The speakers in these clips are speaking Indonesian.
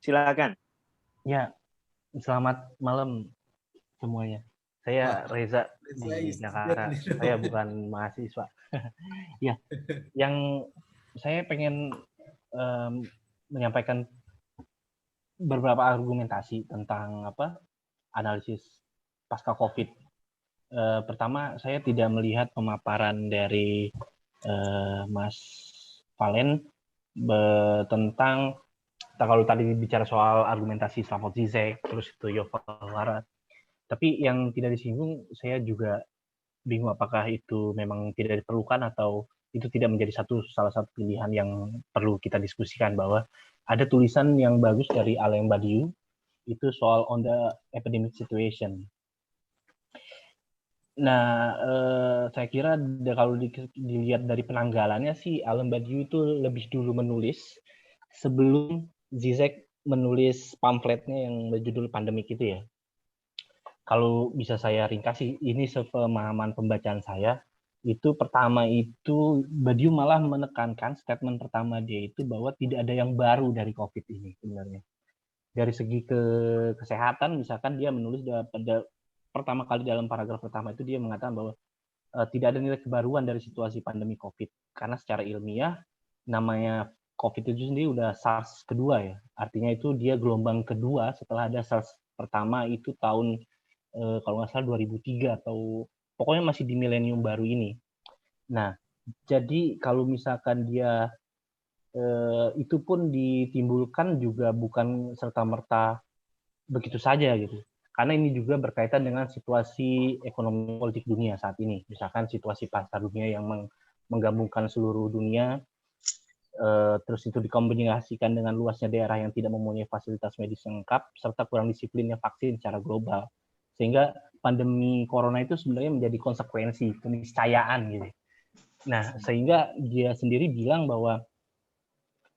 Silakan. Ya, selamat malam semuanya. Saya Wah, Reza saya di istirahat Jakarta. nih Saya namanya. bukan mahasiswa. Ya, yang saya pengen menyampaikan beberapa argumentasi tentang analisis pasca COVID. Pertama, saya tidak melihat pemaparan dari Mas Valen tentang kalau tadi bicara soal argumentasi Slavoj Zizek, terus itu Yuval Harari. Tapi yang tidak disinggung, saya juga bingung apakah itu memang tidak diperlukan atau itu tidak menjadi salah satu pilihan yang perlu kita diskusikan, bahwa ada tulisan yang bagus dari Alain Badiou itu soal on the epidemic situation. Nah, saya kira kalau dilihat dari penanggalannya sih, Alain Badiou itu lebih dulu menulis sebelum Zizek menulis pamfletnya yang berjudul Pandemik itu ya. Kalau bisa saya ringkas, ini sepemahaman pembacaan saya, itu pertama itu Badiou malah menekankan statement pertama dia itu bahwa tidak ada yang baru dari COVID ini sebenarnya. Dari segi kesehatan, misalkan dia menulis pada pertama kali dalam paragraf pertama itu dia mengatakan bahwa tidak ada nilai kebaruan dari situasi pandemi COVID, karena secara ilmiah namanya COVID itu sendiri udah SARS kedua ya, artinya itu dia gelombang kedua setelah ada SARS pertama itu tahun kalau nggak salah 2003 atau pokoknya masih di milenium baru ini. Nah, jadi kalau misalkan dia itu pun ditimbulkan juga bukan serta-merta begitu saja gitu. Karena ini juga berkaitan dengan situasi ekonomi politik dunia saat ini. Misalkan situasi pasar dunia yang menggabungkan seluruh dunia, terus itu dikombinasikan dengan luasnya daerah yang tidak mempunyai fasilitas medis yang lengkap, serta kurang disiplinnya vaksin secara global. Sehingga pandemi corona itu sebenarnya menjadi konsekuensi, keniscayaan gitu. Nah, sehingga dia sendiri bilang bahwa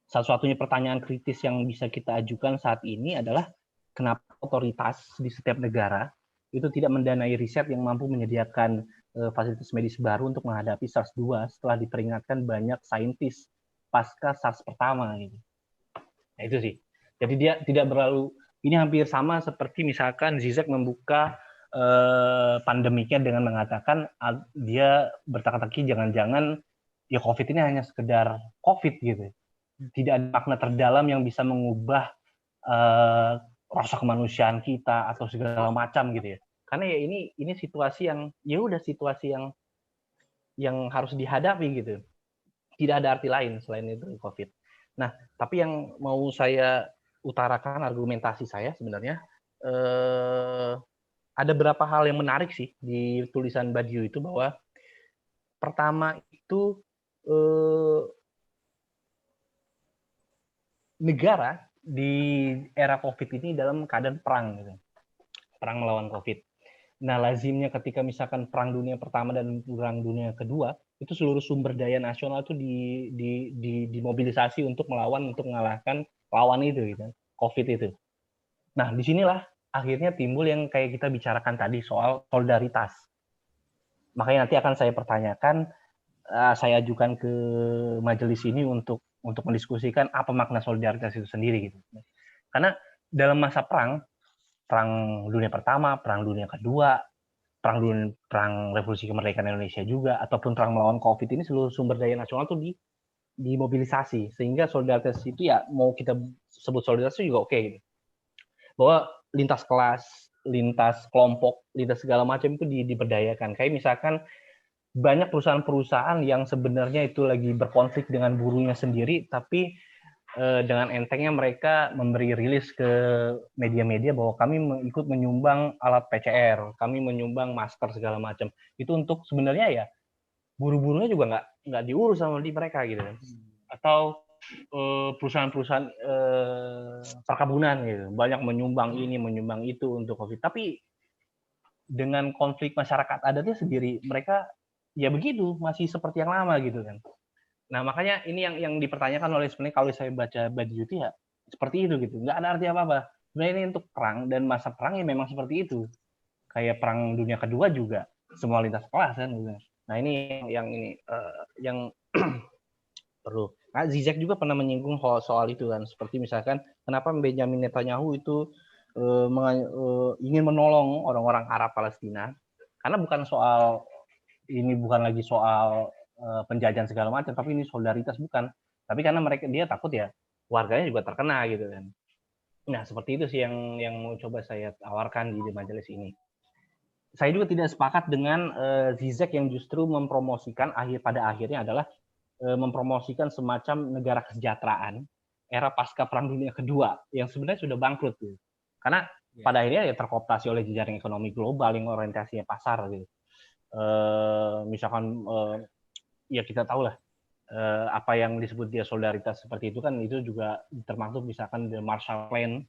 satu-satunya pertanyaan kritis yang bisa kita ajukan saat ini adalah kenapa otoritas di setiap negara itu tidak mendanai riset yang mampu menyediakan fasilitas medis baru untuk menghadapi SARS-2 setelah diperingatkan banyak saintis pasca SARS pertama gitu. Nah itu sih. Jadi dia tidak berlalu, ini hampir sama seperti misalkan Zizek membuka pandemiknya dengan mengatakan dia berteka-teki jangan-jangan ya COVID ini hanya sekedar COVID gitu. Tidak ada makna terdalam yang bisa mengubah rasa kemanusiaan kita atau segala macam gitu ya. Karena ya ini situasi yang ya udah situasi yang harus dihadapi gitu. Tidak ada arti lain selain itu COVID. Nah, tapi yang mau saya utarakan argumentasi saya sebenarnya ada beberapa hal yang menarik sih di tulisan Badiou itu, bahwa pertama itu negara di era COVID ini dalam keadaan perang gitu. Perang melawan COVID. Nah, lazimnya ketika misalkan perang dunia pertama dan perang dunia kedua, itu seluruh sumber daya nasional itu dimobilisasi untuk melawan, untuk mengalahkan lawan itu gitu, COVID itu. Nah, disinilah akhirnya timbul yang kayak kita bicarakan tadi soal solidaritas. Makanya nanti akan saya pertanyakan, saya ajukan ke majelis ini untuk mendiskusikan apa makna solidaritas itu sendiri gitu. Karena dalam masa perang dunia pertama, perang dunia kedua, perang revolusi kemerdekaan Indonesia juga, ataupun perang melawan COVID ini, seluruh sumber daya nasional tuh dimobilisasi, sehingga solidaritas itu ya mau kita sebut solidaritas juga oke gitu. Bahwa lintas kelas, lintas kelompok, lintas segala macam itu diberdayakan. Kayak misalkan banyak perusahaan-perusahaan yang sebenarnya itu lagi berkonflik dengan buruhnya sendiri, tapi dengan entengnya mereka memberi rilis ke media-media bahwa kami ikut menyumbang alat PCR, kami menyumbang masker segala macam. Itu untuk sebenarnya ya buruh-buruhnya juga nggak diurus sama di mereka gitu. Atau perusahaan-perusahaan perkebunan gitu, banyak menyumbang ini, menyumbang itu untuk COVID. Tapi dengan konflik masyarakat adatnya sendiri, mereka ya begitu, masih seperti yang lama gitu kan. Nah, makanya ini yang dipertanyakan oleh sebenarnya kalau saya baca Badiou itu ya seperti itu gitu. Nggak ada arti apa-apa. Sebenarnya ini untuk perang, dan masa perang ya memang seperti itu. Kayak perang dunia kedua juga semua lintas kelas kan gitu. Nah, ini yang perlu. Nah, Zizek juga pernah menyinggung soal itu kan, seperti misalkan kenapa Benjamin Netanyahu itu ingin menolong orang-orang Arab Palestina, karena bukan lagi soal penjajahan segala macam, tapi ini solidaritas bukan. Tapi karena dia takut ya warganya juga terkena gitu kan. Nah, seperti itu sih yang mau coba saya tawarkan di majelis ini. Saya juga tidak sepakat dengan Zizek yang justru mempromosikan pada akhirnya adalah mempromosikan semacam negara kesejahteraan era pasca Perang Dunia Kedua yang sebenarnya sudah bangkrut gitu. Karena pada akhirnya ya terkooptasi oleh jejaring ekonomi global yang orientasinya pasar gitu. Misalkan ya kita tahu lah apa yang disebut dia solidaritas seperti itu kan itu juga termasuk misalkan the Marshall Plan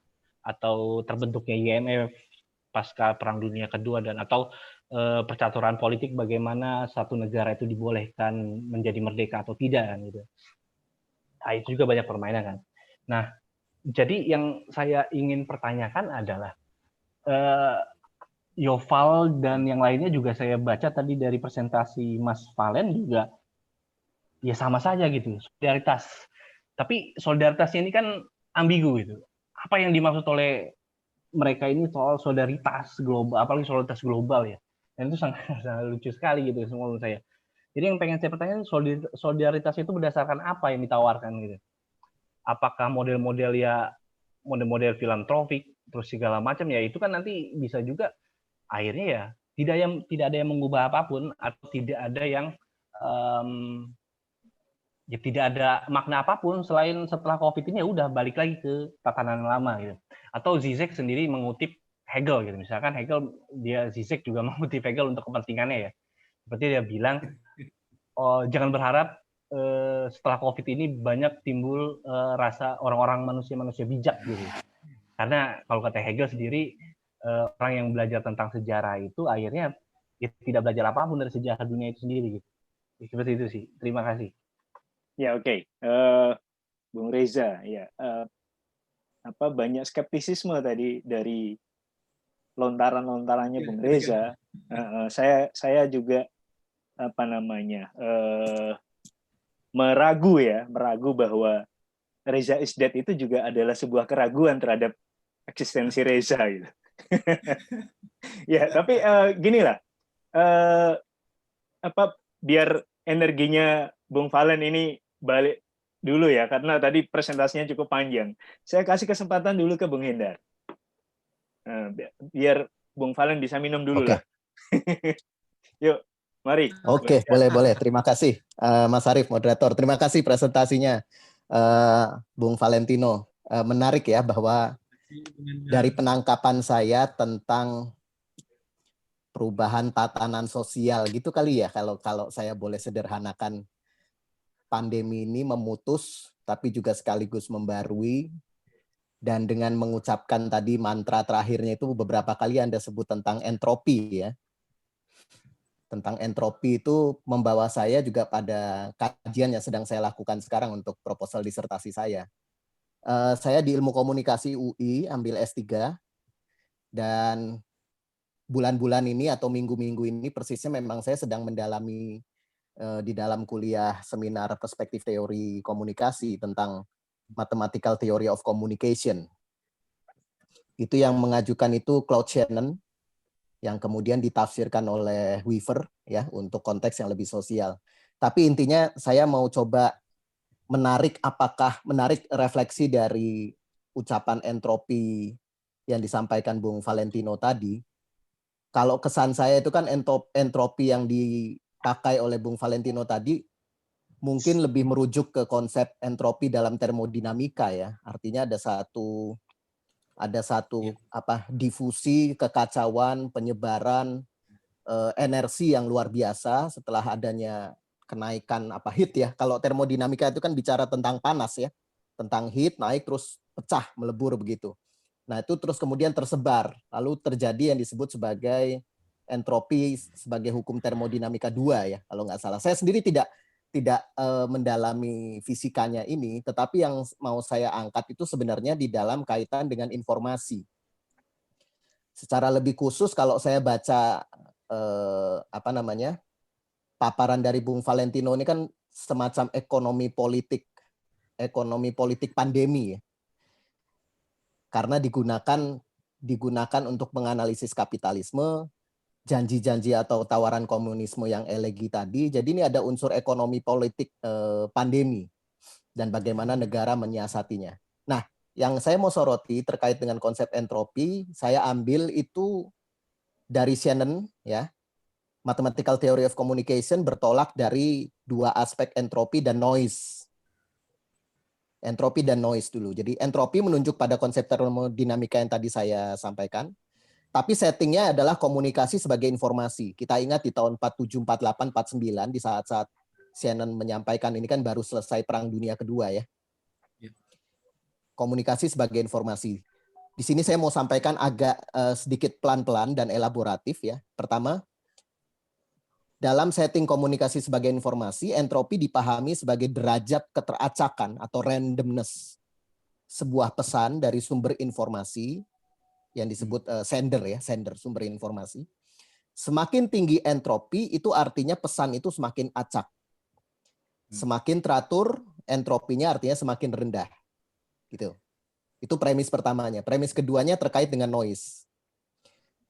atau terbentuknya IMF pasca Perang Dunia Kedua dan atau percaturan politik bagaimana satu negara itu dibolehkan menjadi merdeka atau tidak kan gitu. Nah, itu juga banyak permainan kan. Nah, jadi yang saya ingin pertanyakan adalah Yoval dan yang lainnya juga saya baca tadi dari presentasi Mas Valen juga ya sama saja gitu, solidaritas. Tapi solidaritasnya ini kan ambigu gitu. Apa yang dimaksud oleh mereka ini soal solidaritas global, apalagi solidaritas global ya. Dan itu sangat, sangat lucu sekali gitu semua menurut saya. Jadi yang pengen saya pertanyaan solidaritas itu berdasarkan apa yang ditawarkan gitu. Apakah model-model filantropik terus segala macam ya itu kan nanti bisa juga akhirnya ya tidak ada yang mengubah apapun atau tidak ada yang ya tidak ada makna apapun selain setelah COVID ini ya udah balik lagi ke tatanan lama gitu. Atau Zizek sendiri mengutip Hegel gitu. Misalkan Zizek juga mengutip Hegel untuk kepentingannya ya. Seperti dia bilang, jangan berharap setelah COVID ini banyak timbul rasa orang-orang manusia bijak gitu. Karena kalau kata Hegel sendiri orang yang belajar tentang sejarah itu akhirnya ya, tidak belajar apapun dari sejarah dunia itu sendiri gitu. Seperti itu sih. Terima kasih. Ya oke, Bung Reza, ya banyak skeptisisme tadi dari lontaran-lontarannya Bung Reza. Saya juga meragu bahwa Reza is dead itu juga adalah sebuah keraguan terhadap eksistensi Reza gitu. Ya, tapi gini lah, biar energinya Bung Valen ini balik dulu ya, karena tadi presentasinya cukup panjang. Saya kasih kesempatan dulu ke Bung Hendar. Biar Bung Valen bisa minum dulu lah. Yuk, mari. Oke, boleh. Terima kasih, Mas Arief, moderator. Terima kasih presentasinya, Bung Valentino. Menarik ya bahwa dari penangkapan saya tentang perubahan tatanan sosial gitu kali ya, kalau saya boleh sederhanakan, pandemi ini memutus tapi juga sekaligus membarui, dan dengan mengucapkan tadi mantra terakhirnya itu beberapa kali Anda sebut tentang entropi ya. Tentang entropi itu membawa saya juga pada kajian yang sedang saya lakukan sekarang untuk proposal disertasi saya. Saya di Ilmu Komunikasi UI ambil S3, dan bulan-bulan ini atau minggu-minggu ini persisnya memang saya sedang mendalami di dalam kuliah seminar perspektif teori komunikasi tentang mathematical theory of communication. Itu yang mengajukan itu Claude Shannon, yang kemudian ditafsirkan oleh Weaver ya untuk konteks yang lebih sosial. Tapi intinya saya mau coba menarik refleksi dari ucapan entropi yang disampaikan Bung Valentino tadi. Kalau kesan saya itu kan entropi yang dipakai oleh Bung Valentino tadi mungkin lebih merujuk ke konsep entropi dalam termodinamika ya. Artinya ada satu difusi, kekacauan, penyebaran energi yang luar biasa setelah adanya kenaikan heat ya. Kalau termodinamika itu kan bicara tentang panas ya, tentang heat naik terus pecah melebur begitu. Nah itu terus kemudian tersebar, lalu terjadi yang disebut sebagai entropi sebagai hukum termodinamika 2 ya kalau nggak salah. Saya sendiri tidak mendalami fisikanya ini, tetapi yang mau saya angkat itu sebenarnya di dalam kaitan dengan informasi. Secara lebih khusus kalau saya baca paparan dari Bung Valentino ini kan semacam ekonomi politik pandemi ya. Karena digunakan untuk menganalisis kapitalisme, janji-janji atau tawaran komunisme yang elegi tadi. Jadi ini ada unsur ekonomi politik pandemi dan bagaimana negara menyiasatinya. Nah, yang saya mau soroti terkait dengan konsep entropi, saya ambil itu dari Shannon ya. Mathematical Theory of Communication bertolak dari dua aspek entropi dan noise. Entropi dan noise dulu. Jadi entropi menunjuk pada konsep termodinamika yang tadi saya sampaikan. Tapi settingnya adalah komunikasi sebagai informasi. Kita ingat di tahun 47, 48, 49 di saat-saat Shannon menyampaikan ini kan baru selesai Perang Dunia Kedua ya. Komunikasi sebagai informasi. Di sini saya mau sampaikan agak sedikit pelan-pelan dan elaboratif ya. Pertama, dalam setting komunikasi sebagai informasi, entropi dipahami sebagai derajat keteracakan atau randomness sebuah pesan dari sumber informasi yang disebut sender ya, sender sumber informasi. Semakin tinggi entropi itu artinya pesan itu semakin acak. Semakin teratur, entropinya artinya semakin rendah. Gitu. Itu premis pertamanya. Premis keduanya terkait dengan noise.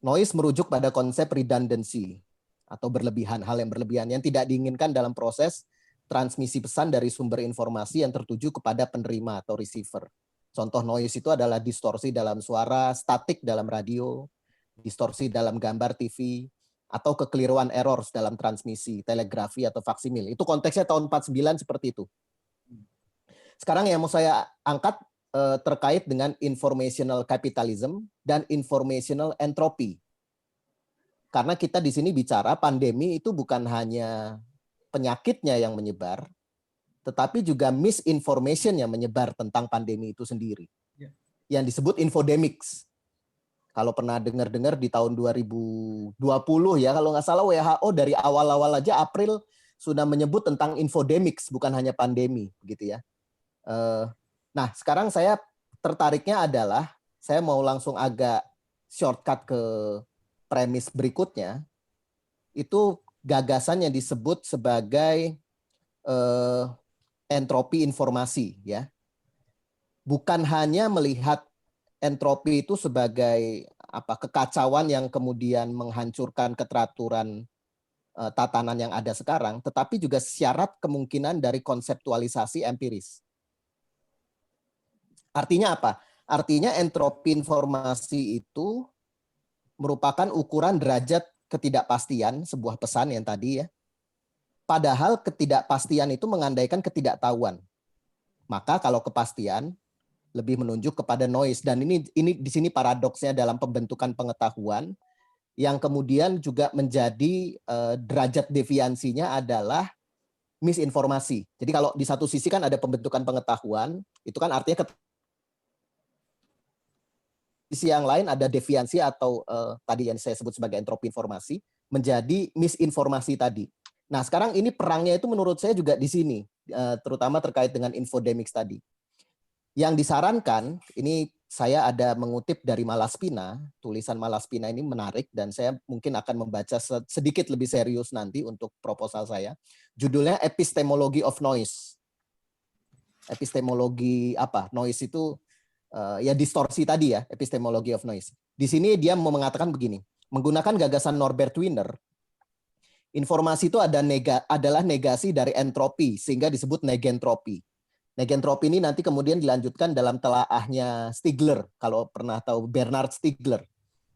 Noise merujuk pada konsep redundancy atau berlebihan, hal yang berlebihan yang tidak diinginkan dalam proses transmisi pesan dari sumber informasi yang tertuju kepada penerima atau receiver. Contoh noise itu adalah distorsi dalam suara, statik dalam radio, distorsi dalam gambar TV, atau kekeliruan errors dalam transmisi, telegrafi, atau faksimil. Itu konteksnya tahun 49 seperti itu. Sekarang yang mau saya angkat terkait dengan informational capitalism dan informational entropy. Karena kita di sini bicara pandemi itu bukan hanya penyakitnya yang menyebar, tetapi juga misinformation yang menyebar tentang pandemi itu sendiri. Yang disebut infodemics. Kalau pernah dengar-dengar di tahun 2020 ya, kalau nggak salah WHO dari awal-awal aja April sudah menyebut tentang infodemics, bukan hanya pandemi, gitu ya. Nah, sekarang saya tertariknya adalah, saya mau langsung agak shortcut ke premis berikutnya, itu gagasan yang disebut sebagai entropi informasi ya. Bukan hanya melihat entropi itu sebagai kekacauan yang kemudian menghancurkan keteraturan tatanan yang ada sekarang, tetapi juga syarat kemungkinan dari konseptualisasi empiris. Artinya apa? Artinya entropi informasi itu merupakan ukuran derajat ketidakpastian sebuah pesan yang tadi ya. Padahal ketidakpastian itu mengandaikan ketidaktahuan. Maka kalau kepastian lebih menunjuk kepada noise, dan ini di sini paradoksnya dalam pembentukan pengetahuan yang kemudian juga menjadi derajat deviansinya adalah misinformasi. Jadi kalau di satu sisi kan ada pembentukan pengetahuan, itu kan artinya sisi yang lain ada deviansi atau tadi yang saya sebut sebagai entropi informasi menjadi misinformasi tadi. Nah, sekarang ini perangnya itu menurut saya juga di sini, terutama terkait dengan infodemics tadi. Yang disarankan, ini saya ada mengutip dari Malaspina, tulisan Malaspina ini menarik dan saya mungkin akan membaca sedikit lebih serius nanti untuk proposal saya. Judulnya Epistemology of Noise. Epistemologi apa? Noise itu ya distorsi tadi ya, epistemology of noise. Di sini dia mau mengatakan begini, menggunakan gagasan Norbert Wiener, informasi itu adalah negasi dari entropi, sehingga disebut negentropi. Negentropi ini nanti kemudian dilanjutkan dalam telaahnya Stigler, kalau pernah tahu Bernard Stiegler,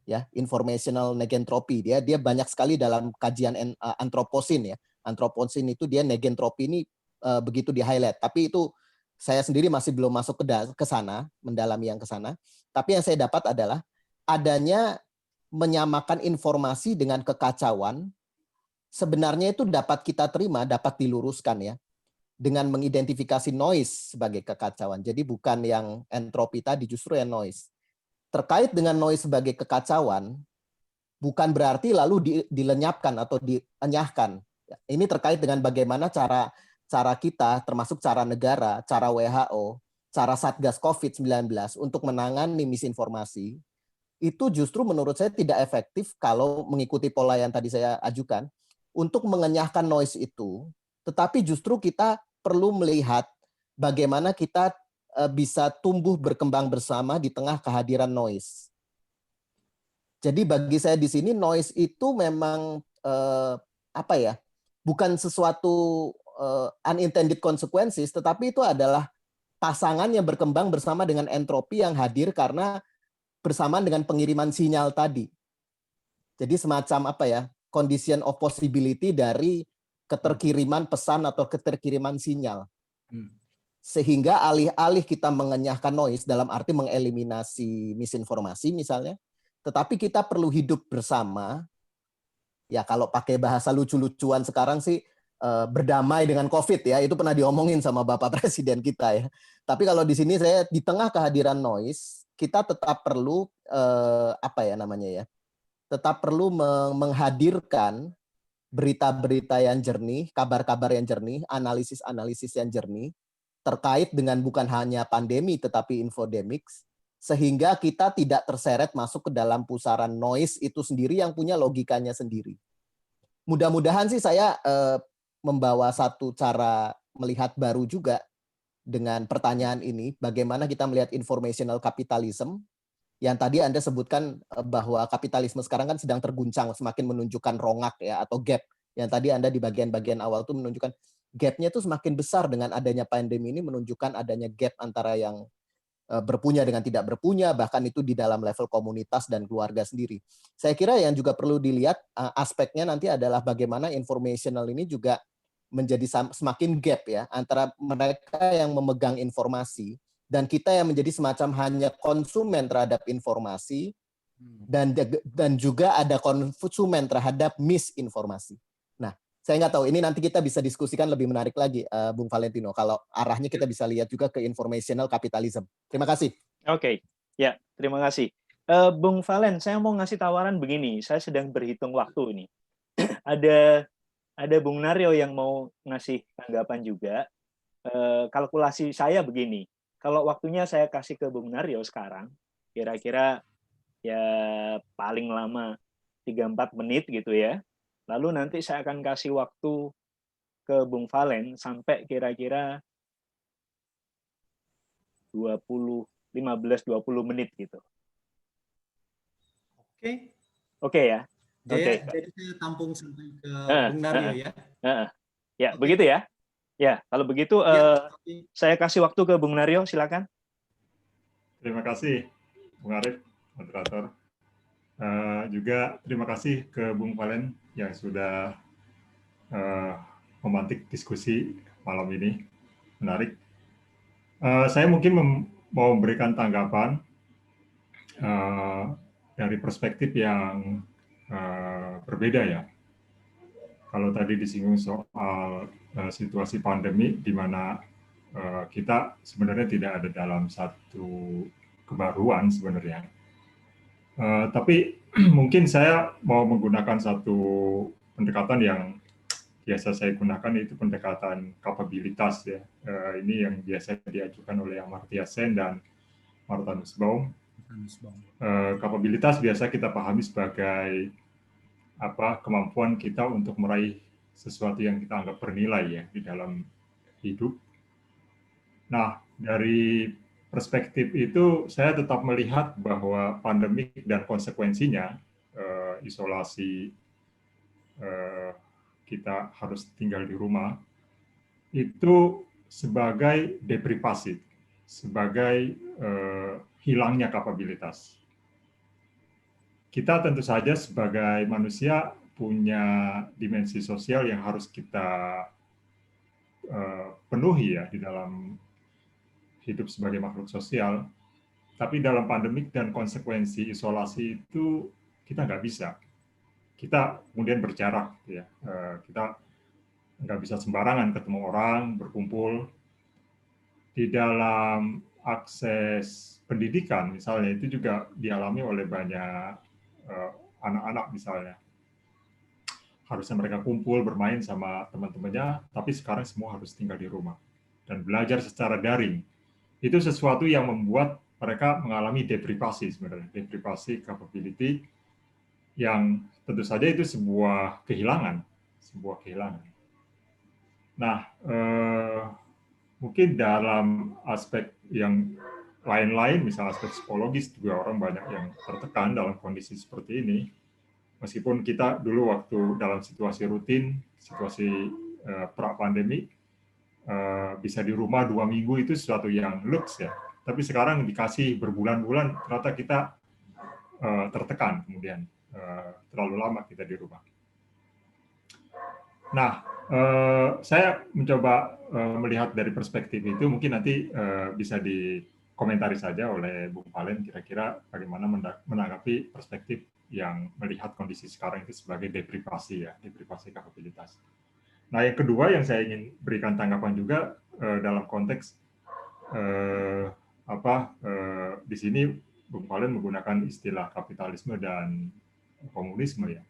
ya, informational negentropi. Dia banyak sekali dalam kajian antroposin ya. Antroposin itu dia negentropi ini begitu di highlight, tapi itu saya sendiri masih belum masuk ke sana, mendalami yang ke sana. Tapi yang saya dapat adalah adanya menyamakan informasi dengan kekacauan, sebenarnya itu dapat kita terima, dapat diluruskan ya, dengan mengidentifikasi noise sebagai kekacauan. Jadi bukan yang entropi tadi, justru yang noise. Terkait dengan noise sebagai kekacauan, bukan berarti lalu dilenyapkan atau dienyahkan. Ini terkait dengan bagaimana cara kita, termasuk cara negara, cara WHO, cara Satgas COVID-19 untuk menangani misinformasi, itu justru menurut saya tidak efektif kalau mengikuti pola yang tadi saya ajukan. Untuk mengenyahkan noise itu, tetapi justru kita perlu melihat bagaimana kita bisa tumbuh berkembang bersama di tengah kehadiran noise. Jadi bagi saya di sini noise itu memang apa ya? Bukan sesuatu unintended consequences, tetapi itu adalah pasangan yang berkembang bersama dengan entropi yang hadir karena bersamaan dengan pengiriman sinyal tadi. Jadi semacam apa ya? Condition of possibility dari keterkiriman pesan atau keterkiriman sinyal. Sehingga alih-alih kita mengenyahkan noise dalam arti mengeliminasi misinformasi misalnya, tetapi kita perlu hidup bersama. Ya kalau pakai bahasa lucu-lucuan sekarang sih berdamai dengan COVID ya, itu pernah diomongin sama Bapak Presiden kita ya. Tapi kalau di sini saya di tengah kehadiran noise, kita tetap perlu apa ya namanya ya, tetap perlu menghadirkan berita-berita yang jernih, kabar-kabar yang jernih, analisis-analisis yang jernih, terkait dengan bukan hanya pandemi tetapi infodemics, sehingga kita tidak terseret masuk ke dalam pusaran noise itu sendiri yang punya logikanya sendiri. Mudah-mudahan sih saya membawa satu cara melihat baru juga dengan pertanyaan ini, bagaimana kita melihat informational capitalism, yang tadi Anda sebutkan bahwa kapitalisme sekarang kan sedang terguncang, semakin menunjukkan rongak ya atau gap. Yang tadi Anda di bagian-bagian awal itu menunjukkan gap-nya itu semakin besar dengan adanya pandemi ini, menunjukkan adanya gap antara yang berpunya dengan tidak berpunya, bahkan itu di dalam level komunitas dan keluarga sendiri. Saya kira yang juga perlu dilihat aspeknya nanti adalah bagaimana informational ini juga menjadi semakin gap ya antara mereka yang memegang informasi dan kita yang menjadi semacam hanya konsumen terhadap informasi dan juga ada konsumen terhadap misinformasi. Nah, saya nggak tahu, ini nanti kita bisa diskusikan lebih menarik lagi, Bung Valentino, kalau arahnya kita bisa lihat juga ke informational capitalism. Terima kasih. Oke, ya terima kasih. Bung Valen, saya mau ngasih tawaran begini, saya sedang berhitung waktu ini. Ada Bung Naryo yang mau ngasih tanggapan juga. Kalkulasi saya begini, kalau waktunya saya kasih ke Bung Naryo sekarang, kira-kira ya paling lama 3-4 menit gitu ya. Lalu nanti saya akan kasih waktu ke Bung Valen sampai kira-kira 15-20 menit gitu. Oke. Oke ya. Oke. Jadi saya tampung sampai ke Bung Naryo ya. Ya, begitu ya. Ya, kalau begitu saya kasih waktu ke Bung Naryo, silakan. Terima kasih, Bung Arif, moderator. Juga terima kasih ke Bung Valen yang sudah memantik diskusi malam ini. Menarik. Saya mungkin mau memberikan tanggapan dari perspektif yang berbeda ya. Kalau tadi disinggung soal situasi pandemi di mana kita sebenarnya tidak ada dalam satu kebaruan sebenarnya. Tapi mungkin saya mau menggunakan satu pendekatan yang biasa saya gunakan, yaitu pendekatan kapabilitas ya. Ini yang biasa diajukan oleh Amartya Sen dan Martha Nussbaum. Kapabilitas biasa kita pahami sebagai kemampuan kita untuk meraih sesuatu yang kita anggap bernilai ya di dalam hidup. Nah, dari perspektif itu saya tetap melihat bahwa pandemik dan konsekuensinya, isolasi, kita harus tinggal di rumah, itu sebagai deprivasi, sebagai hilangnya kapabilitas. Kita tentu saja sebagai manusia punya dimensi sosial yang harus kita penuhi ya di dalam hidup sebagai makhluk sosial. Tapi dalam pandemik dan konsekuensi isolasi itu kita nggak bisa. Kita kemudian berjarak ya. Kita nggak bisa sembarangan ketemu orang, berkumpul. Di dalam akses pendidikan misalnya itu juga dialami oleh banyak anak-anak misalnya. Harusnya mereka kumpul bermain sama teman-temannya, tapi sekarang semua harus tinggal di rumah dan belajar secara daring. Itu sesuatu yang membuat mereka mengalami deprivasi sebenarnya, deprivasi capability yang tentu saja itu sebuah kehilangan. Nah, mungkin dalam aspek yang lain-lain, misalnya aspek psikologis juga orang banyak yang tertekan dalam kondisi seperti ini. Meskipun kita dulu waktu dalam situasi rutin, situasi pra-pandemi, bisa di rumah 2 minggu itu sesuatu yang lux ya. Tapi sekarang dikasih berbulan-bulan, ternyata kita tertekan kemudian. Terlalu lama kita di rumah. Nah, saya mencoba melihat dari perspektif itu, mungkin nanti bisa dikomentari saja oleh Bung Valen, kira-kira bagaimana menanggapi perspektif yang melihat kondisi sekarang itu sebagai deprivasi ya, deprivasi kapabilitas. Nah, yang kedua yang saya ingin berikan tanggapan juga dalam konteks di sini Bung Valen menggunakan istilah kapitalisme dan komunisme ya.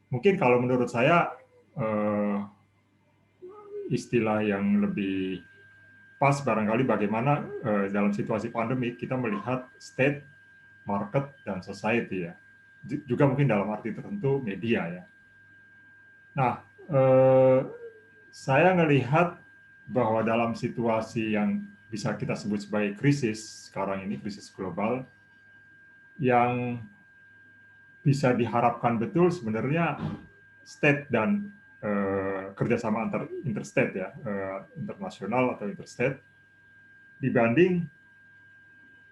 Mungkin kalau menurut saya istilah yang lebih pas barangkali bagaimana dalam situasi pandemi kita melihat state, market, dan society ya. Juga mungkin dalam arti tertentu media ya. Nah, saya melihat bahwa dalam situasi yang bisa kita sebut sebagai krisis sekarang ini, krisis global, yang bisa diharapkan betul sebenarnya state dan kerjasama interstate ya, internasional atau interstate dibanding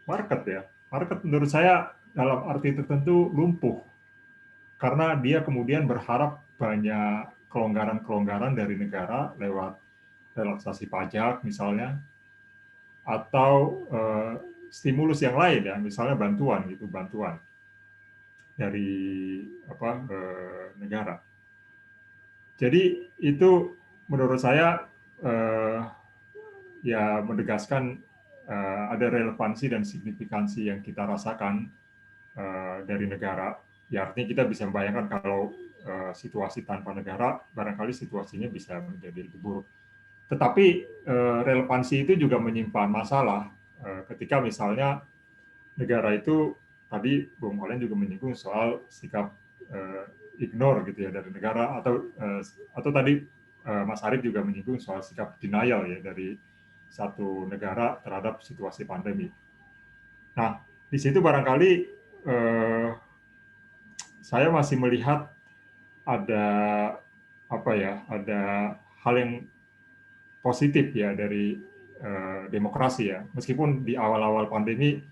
market ya. Market menurut saya dalam arti tertentu lumpuh karena dia kemudian berharap banyak kelonggaran-kelonggaran dari negara lewat relaksasi pajak misalnya atau stimulus yang lain ya, misalnya bantuan gitu, bantuan dari negara. Jadi itu menurut saya ya menegaskan ada relevansi dan signifikansi yang kita rasakan dari negara. Ya artinya kita bisa membayangkan kalau situasi tanpa negara barangkali situasinya bisa menjadi lebih buruk. Tetapi relevansi itu juga menyimpan masalah ketika misalnya negara itu tadi Bung Valen juga menyinggung soal sikap ignore gitu ya dari negara atau tadi Mas Arief juga menyinggung soal sikap denial ya dari satu negara terhadap situasi pandemi. Nah, di situ barangkali saya masih melihat ada ada hal yang positif ya dari demokrasi ya. Meskipun di awal-awal pandemi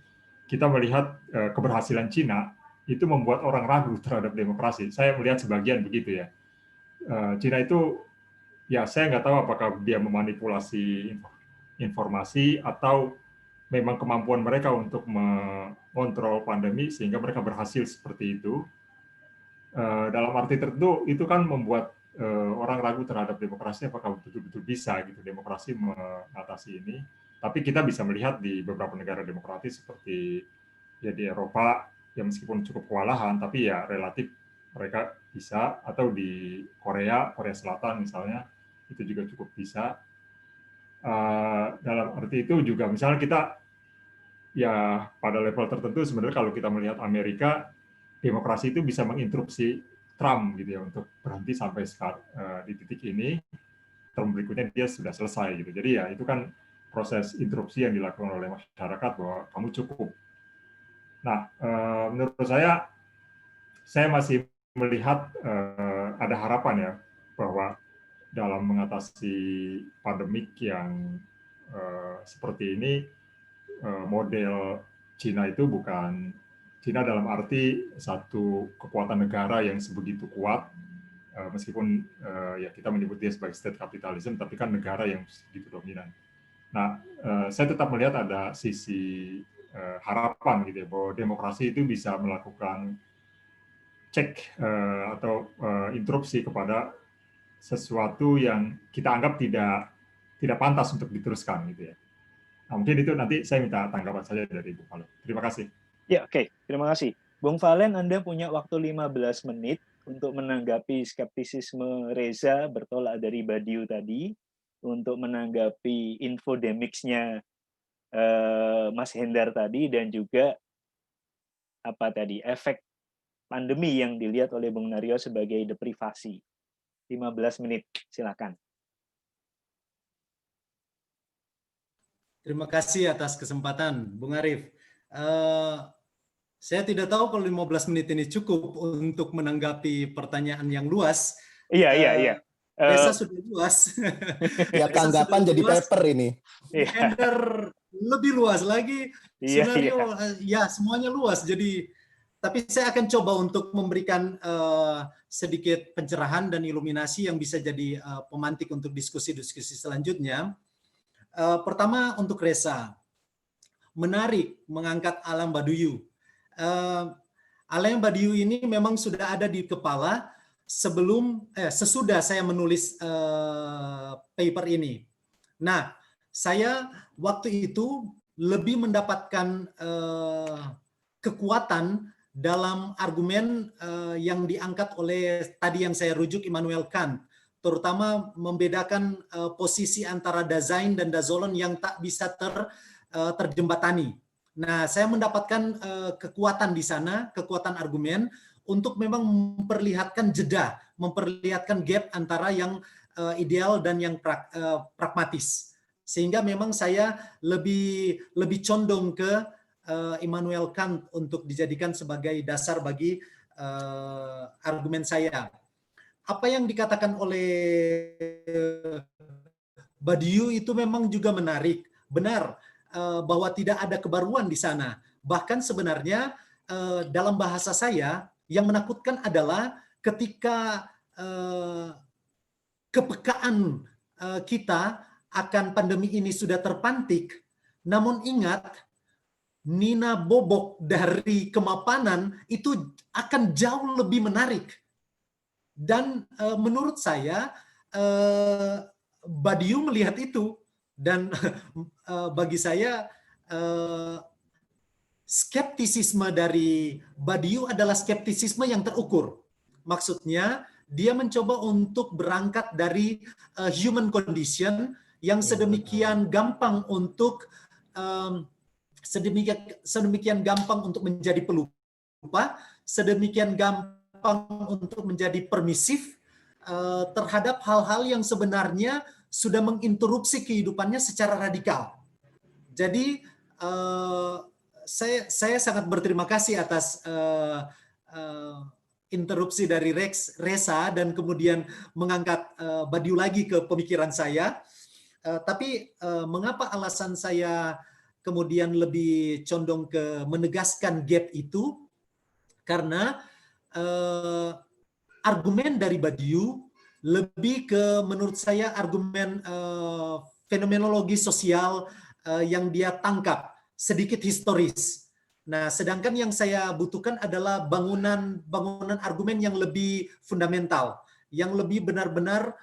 kita melihat keberhasilan Cina itu membuat orang ragu terhadap demokrasi. Saya melihat sebagian begitu ya. Cina itu ya saya nggak tahu apakah dia memanipulasi informasi atau memang kemampuan mereka untuk mengontrol pandemi sehingga mereka berhasil seperti itu. Dalam arti tertentu itu kan membuat orang ragu terhadap demokrasi apakah betul-betul bisa gitu demokrasi mengatasi ini. Tapi kita bisa melihat di beberapa negara demokratis seperti ya di Eropa yang meskipun cukup kewalahan tapi ya relatif mereka bisa, atau di Korea Selatan misalnya itu juga cukup bisa. Dalam arti itu juga misalnya kita ya pada level tertentu sebenarnya kalau kita melihat Amerika demokrasi itu bisa menginterupsi Trump gitu ya untuk berhenti sampai di titik ini, term berikutnya dia sudah selesai gitu. Jadi ya itu kan proses interupsi yang dilakukan oleh masyarakat bahwa kamu cukup. Nah, menurut saya masih melihat ada harapan ya bahwa dalam mengatasi pandemik yang seperti ini model Cina itu bukan Cina dalam arti satu kekuatan negara yang sebegitu kuat, meskipun ya kita menyebut dia sebagai state capitalism, tapi kan negara yang segitu dominan. Nah, saya tetap melihat ada sisi harapan gitu ya, bahwa demokrasi itu bisa melakukan cek atau interupsi kepada sesuatu yang kita anggap tidak pantas untuk diteruskan gitu ya. Nah, mungkin itu nanti saya minta tanggapan saja dari Bu Valen. Terima kasih. Ya, oke. Terima kasih. Bung Valen, Anda punya waktu 15 menit untuk menanggapi skeptisisme Reza bertolak dari Badiou tadi, untuk menanggapi infodemics-nya Mas Hendar tadi, dan juga efek pandemi yang dilihat oleh Bung Naryo sebagai deprivasi. 15 menit, silakan. Terima kasih atas kesempatan, Bung Arif. Saya tidak tahu kalau 15 menit ini cukup untuk menanggapi pertanyaan yang luas. Iya. Reza sudah luas. Ya, tanggapan jadi paper ini. Ender lebih luas lagi. Skenario, ya semuanya luas. Jadi, tapi saya akan coba untuk memberikan sedikit pencerahan dan iluminasi yang bisa jadi pemantik untuk diskusi-diskusi selanjutnya. Pertama untuk Reza, menarik mengangkat alam Baduyu. Alam Baduyu ini memang sudah ada di kepala sesudah saya menulis paper ini. Nah, saya waktu itu lebih mendapatkan kekuatan dalam argumen yang diangkat oleh tadi yang saya rujuk Immanuel Kant, terutama membedakan posisi antara Dasein dan Dasein yang tak bisa terjembatani. Nah, saya mendapatkan kekuatan di sana, kekuatan argumen untuk memang memperlihatkan jeda, memperlihatkan gap antara yang ideal dan yang pragmatis. Sehingga memang saya lebih condong ke Immanuel Kant untuk dijadikan sebagai dasar bagi argumen saya. Apa yang dikatakan oleh Badiou itu memang juga menarik. Benar bahwa tidak ada kebaruan di sana. Bahkan sebenarnya dalam bahasa saya yang menakutkan adalah ketika kepekaan kita akan pandemi ini sudah terpantik, namun ingat Nina Bobok dari kemapanan itu akan jauh lebih menarik. Dan menurut saya Badiou melihat itu, dan bagi saya skeptisisme dari Badiou adalah skeptisisme yang terukur. Maksudnya dia mencoba untuk berangkat dari human condition yang sedemikian gampang untuk sedemikian gampang untuk menjadi pelupa, sedemikian gampang untuk menjadi permisif terhadap hal-hal yang sebenarnya sudah menginterupsi kehidupannya secara radikal. Jadi saya sangat berterima kasih atas interupsi dari Reza dan kemudian mengangkat Badiou lagi ke pemikiran saya. Tapi mengapa alasan saya kemudian lebih condong ke menegaskan gap itu? Karena argumen dari Badiou lebih ke menurut saya argumen fenomenologi sosial yang dia tangkap, sedikit historis. Nah, sedangkan yang saya butuhkan adalah bangunan argumen yang lebih fundamental, yang lebih benar-benar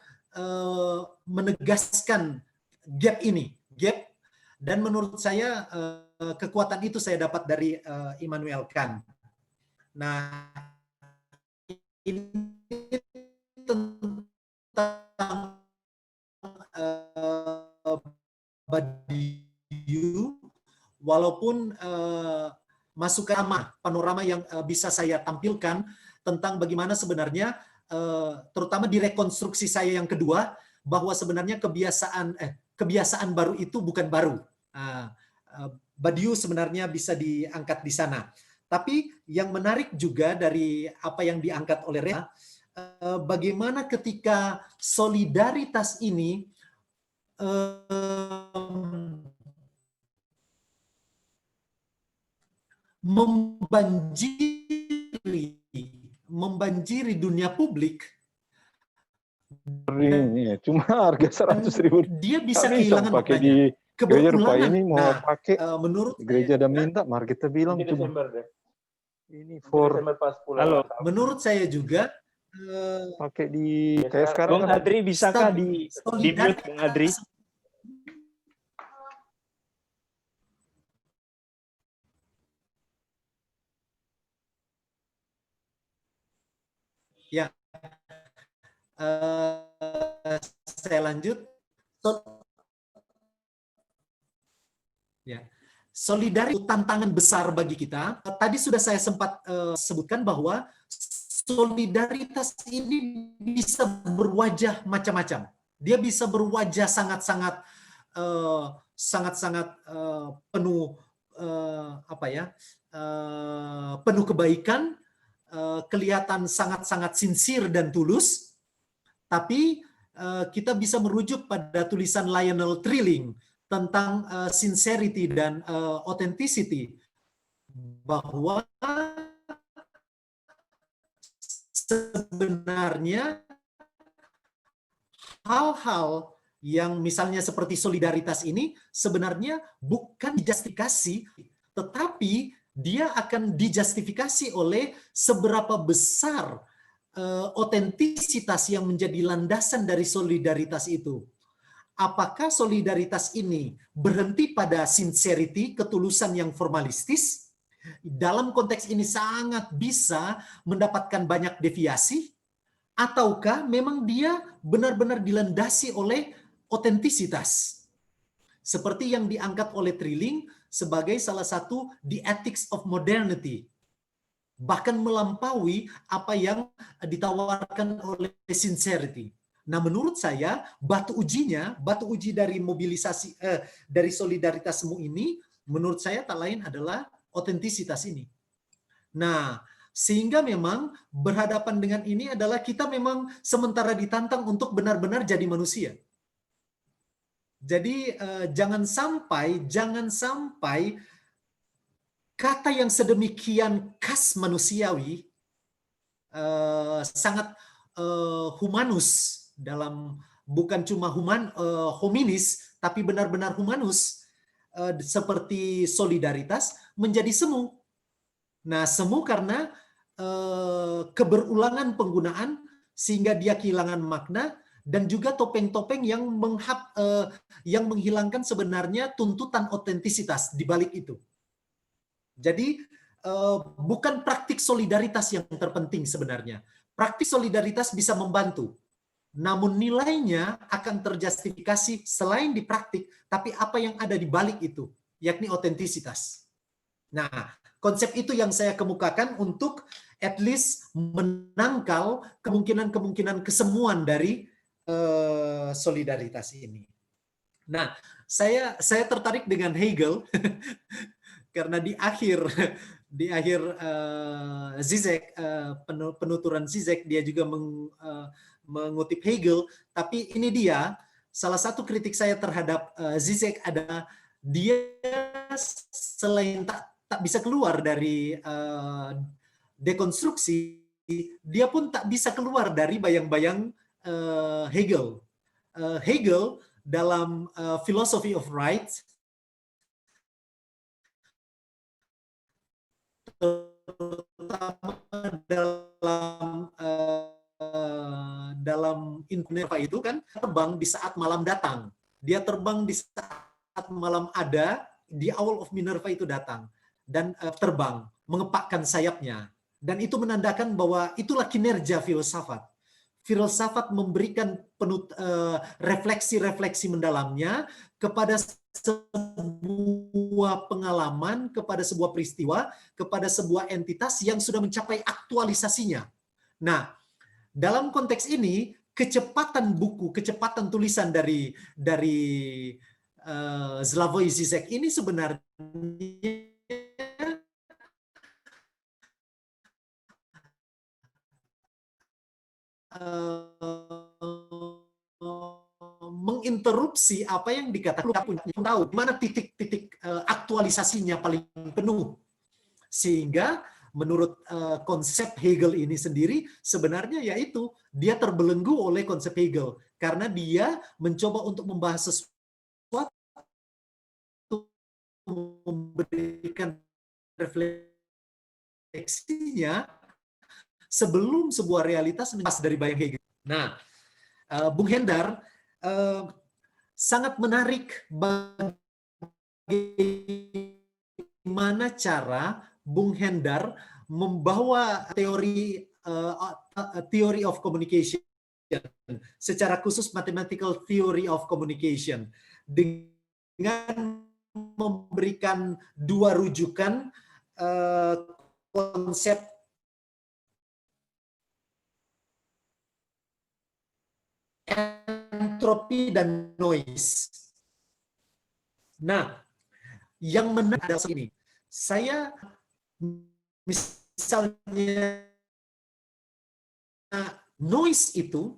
menegaskan gap ini, dan menurut saya kekuatan itu saya dapat dari Immanuel Kant. Nah, ini tentang Badiou, walaupun masuk ke panorama yang bisa saya tampilkan tentang bagaimana sebenarnya, terutama di rekonstruksi saya yang kedua, bahwa sebenarnya kebiasaan baru itu bukan baru. Badiou sebenarnya bisa diangkat di sana. Tapi yang menarik juga dari apa yang diangkat oleh Reza, bagaimana ketika solidaritas ini membanjiri dunia publik. Ini cuma harga 100.000. Dia bisa kehilangan pakai di gereja rupa ini mau pakai menurut gereja ada minta, mari kita bilang cuma ini for halo. Menurut saya juga pakai di kayak sekarang. Bung Adri, bisakah di mute Bung Adri? Ya, saya lanjut. Ya, solidaritas tantangan besar bagi kita. Tadi sudah saya sempat sebutkan bahwa solidaritas ini bisa berwajah macam-macam. Dia bisa berwajah sangat-sangat sangat-sangat penuh penuh kebaikan, kelihatan sangat-sangat sincere dan tulus, tapi kita bisa merujuk pada tulisan Lionel Trilling tentang sincerity dan authenticity, bahwa sebenarnya hal-hal yang misalnya seperti solidaritas ini sebenarnya bukan dijustifikasi, tetapi dia akan dijustifikasi oleh seberapa besar otentisitas yang menjadi landasan dari solidaritas itu. Apakah solidaritas ini berhenti pada sincerity, ketulusan yang formalistis? Dalam konteks ini sangat bisa mendapatkan banyak deviasi, ataukah memang dia benar-benar dilandasi oleh otentisitas? Seperti yang diangkat oleh Trilling sebagai salah satu the ethics of modernity. Bahkan melampaui apa yang ditawarkan oleh sincerity. Nah, menurut saya batu uji dari mobilisasi dari solidaritasmu ini, menurut saya tak lain adalah otentisitas ini. Nah, sehingga memang berhadapan dengan ini adalah kita memang sementara ditantang untuk benar-benar jadi manusia. Jadi jangan sampai kata yang sedemikian khas manusiawi, sangat humanus dalam, bukan cuma hominis, tapi benar-benar humanus, seperti solidaritas menjadi semu. Nah, semu karena keberulangan penggunaan sehingga dia kehilangan makna, dan juga topeng-topeng yang menghilangkan sebenarnya tuntutan otentisitas di balik itu. Jadi bukan praktik solidaritas yang terpenting sebenarnya. Praktik solidaritas bisa membantu, namun nilainya akan terjustifikasi selain di praktik, tapi apa yang ada di balik itu, yakni otentisitas. Nah, konsep itu yang saya kemukakan untuk at least menangkal kemungkinan-kemungkinan kesemuan dari solidaritas ini. Nah, saya tertarik dengan Hegel karena di akhir Zizek, penuturan Zizek, dia juga mengutip Hegel. Tapi ini dia salah satu kritik saya terhadap Zizek adalah dia selain tak bisa keluar dari dekonstruksi, dia pun tak bisa keluar dari bayang-bayang Hegel. Hegel dalam Philosophy of Right, terutama dalam Minerva itu kan terbang di saat malam datang. Dia terbang di saat malam ada, di Owl of Minerva itu datang dan terbang, mengepakkan sayapnya. Dan itu menandakan bahwa itulah kinerja filsafat. Filsafat memberikan refleksi-refleksi mendalamnya kepada sebuah pengalaman, kepada sebuah peristiwa, kepada sebuah entitas yang sudah mencapai aktualisasinya. Nah, dalam konteks ini, kecepatan buku, kecepatan tulisan dari Slavoj Zizek ini sebenarnya menginterupsi apa yang dikatakan, tahu mana titik-titik aktualisasinya paling penuh, sehingga menurut konsep Hegel ini sendiri sebenarnya yaitu dia terbelenggu oleh konsep Hegel karena dia mencoba untuk membahas sesuatu, memberikan refleksinya sebelum sebuah realitas lepas dari bayang Hegel. Nah, Bung Hendar sangat menarik bagaimana cara Bung Hendar membawa theory of communication, secara khusus mathematical theory of communication, dengan memberikan dua rujukan konsep entropi dan noise. Nah, yang menarik adalah ini. Saya misalnya noise itu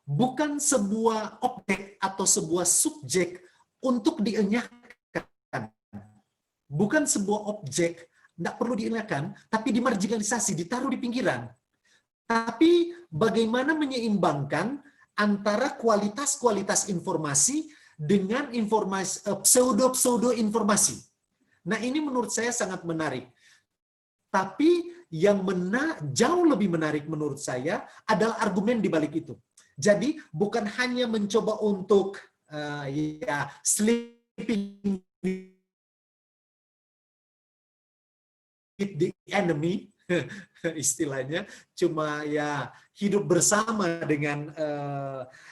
bukan sebuah objek atau sebuah subjek untuk dienyahkan. Bukan sebuah objek, tidak perlu dienyahkan, tapi dimarginalisasi, ditaruh di pinggiran. Tapi bagaimana menyeimbangkan antara kualitas-kualitas informasi dengan informasi pseudo-pseudo informasi. Nah, ini menurut saya sangat menarik. Tapi yang jauh lebih menarik menurut saya adalah argumen di balik itu. Jadi bukan hanya mencoba untuk sleeping with the enemy, istilahnya, cuma ya hidup bersama dengan,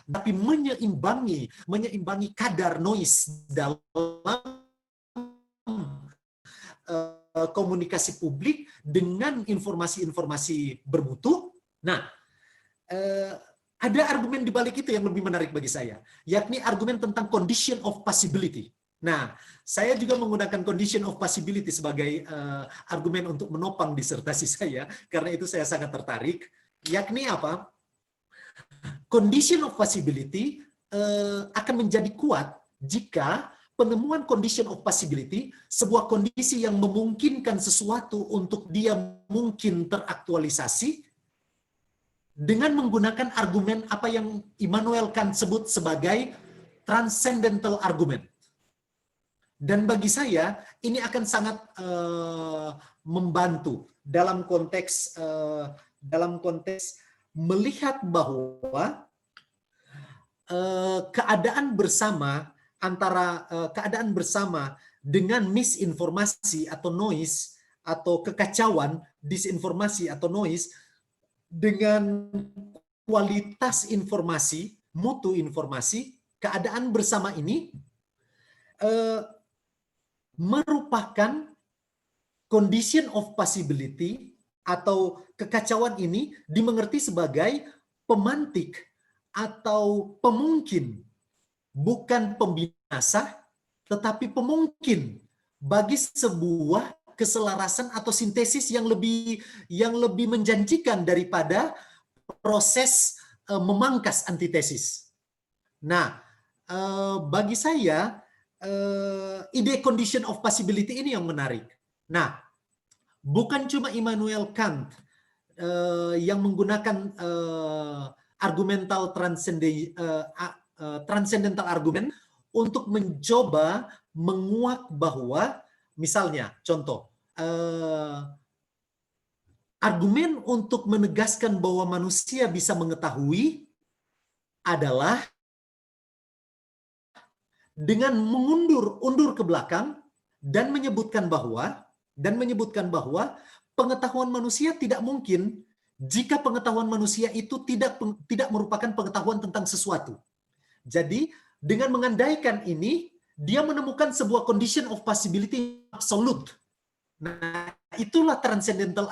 tapi menyeimbangi kadar noise dalam komunikasi publik dengan informasi-informasi bermutu. Nah, ada argumen di balik itu yang lebih menarik bagi saya, yakni argumen tentang condition of possibility. Nah, saya juga menggunakan condition of possibility sebagai argumen untuk menopang disertasi saya, karena itu saya sangat tertarik, yakni apa? Condition of possibility akan menjadi kuat jika penemuan condition of possibility, sebuah kondisi yang memungkinkan sesuatu untuk dia mungkin teraktualisasi, dengan menggunakan argumen apa yang Immanuel Kant sebut sebagai transcendental argument. Dan bagi saya ini akan sangat membantu dalam konteks melihat bahwa keadaan bersama dengan misinformasi atau noise atau kekacauan, disinformasi atau noise, dengan kualitas informasi, mutu informasi, keadaan bersama ini merupakan condition of possibility, atau kekacauan ini dimengerti sebagai pemantik atau pemungkin, bukan pembinasa, tetapi pemungkin bagi sebuah keselarasan atau sintesis yang lebih menjanjikan daripada proses memangkas antitesis. Nah, bagi saya ide condition of possibility ini yang menarik. Nah, bukan cuma Immanuel Kant yang menggunakan argumental transcendental argument untuk mencoba menguak bahwa, misalnya contoh, argumen untuk menegaskan bahwa manusia bisa mengetahui adalah dengan undur ke belakang dan menyebutkan bahwa pengetahuan manusia tidak mungkin jika pengetahuan manusia itu tidak merupakan pengetahuan tentang sesuatu. Jadi dengan mengandaikan ini, dia menemukan sebuah condition of possibility absolute. Nah, itulah transcendental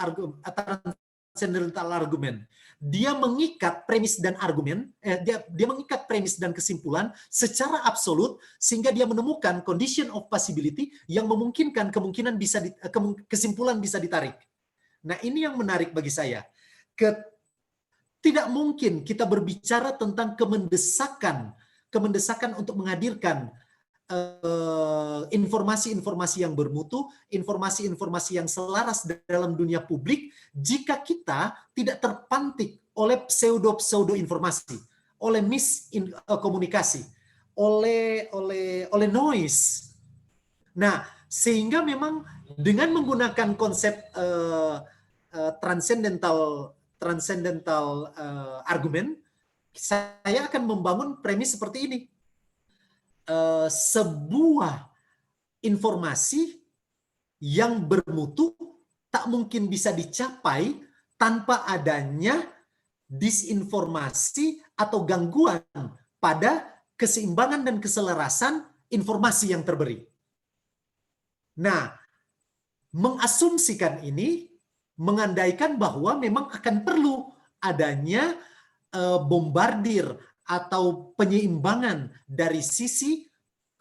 argument. Dia mengikat premis dan argumen, dia mengikat premis dan kesimpulan secara absolut, sehingga dia menemukan condition of possibility yang memungkinkan kesimpulan bisa ditarik. Nah, ini yang menarik bagi saya. Tidak mungkin kita berbicara tentang kemendesakan untuk menghadirkan informasi-informasi yang bermutu, informasi-informasi yang selaras dalam dunia publik, jika kita tidak terpantik oleh pseudo informasi, oleh miskomunikasi, oleh noise. Nah, sehingga memang dengan menggunakan konsep transcendental argument, saya akan membangun premis seperti ini. Sebuah informasi yang bermutu tak mungkin bisa dicapai tanpa adanya disinformasi atau gangguan pada keseimbangan dan keselarasan informasi yang terberi. Nah, mengasumsikan ini mengandaikan bahwa memang akan perlu adanya bombardir atau penyeimbangan dari sisi